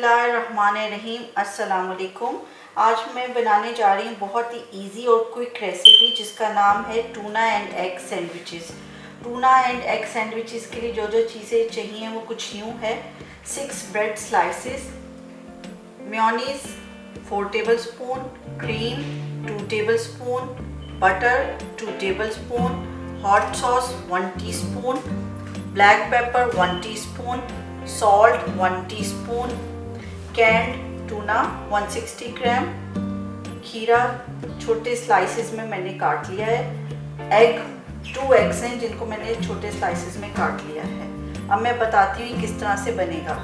बिस्मिल्लाहिर्रहमानिर्रहीम। अस्सलाम वालेकुम। आज मैं बनाने जा रही हूँ बहुत ही इजी और क्विक रेसिपी जिसका नाम है tuna and egg sandwiches. Tuna and egg sandwiches के लिए जो जो चीज़ें चाहिए वो कुछ यूँ है। 6 bread slices, mayonnaise 4 tablespoon, cream 2 tablespoon, butter 2 tablespoon, hot sauce 1 teaspoon, black pepper 1 teaspoon, salt 1 teaspoon, canned tuna 160 gram, खीरा छोटे स्लाइसेस में मैंने काट लिया है, एग 2 एग्स हैं जिनको मैंने छोटे स्लाइसेस में काट लिया है। अब मैं बताती हूँ किस तरह से बनेगा।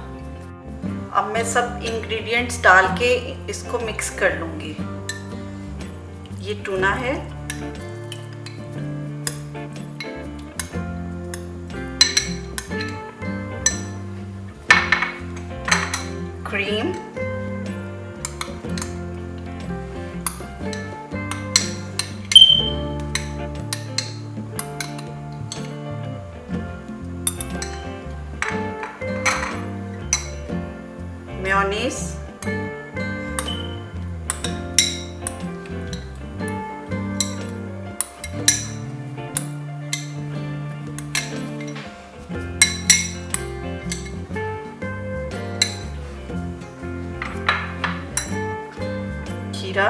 अब मैं सब इंग्रेडिएंट्स डाल के इसको मिक्स कर लूँगी। ये टूना है, क्रीम, मेयोनीज, खीरा,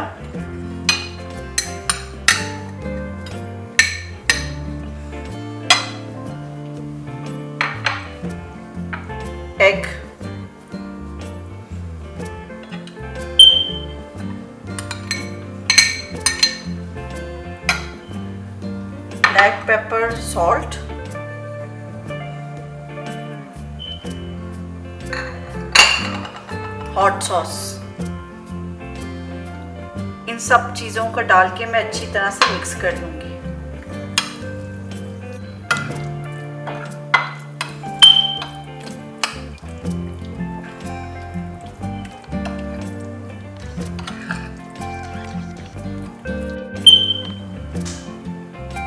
egg, black pepper, salt, hot sauce. इन सब चीज़ों को डाल के मैं अच्छी तरह से मिक्स कर लूँगी।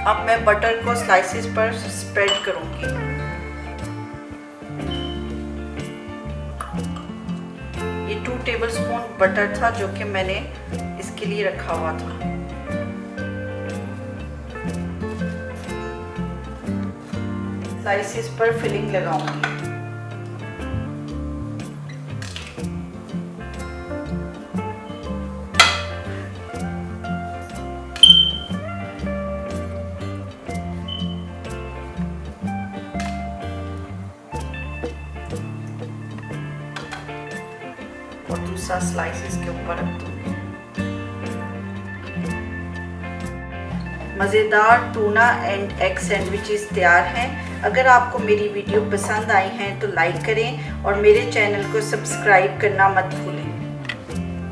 अब मैं बटर को स्लाइसेस पर स्प्रेड करूँगी। ये 2 टेबलस्पून बटर था जो कि मैंने इसके लिए रखा हुआ था। स्लाइसेस पर फिलिंग लगाऊंगी। और दूसरा स्लाइसेस के ऊपर रख दूंगी। मज़ेदार टूना एंड एग सैंडविचेस तैयार हैं। अगर आपको मेरी वीडियो पसंद आई है तो लाइक करें और मेरे चैनल को सब्सक्राइब करना मत भूलें।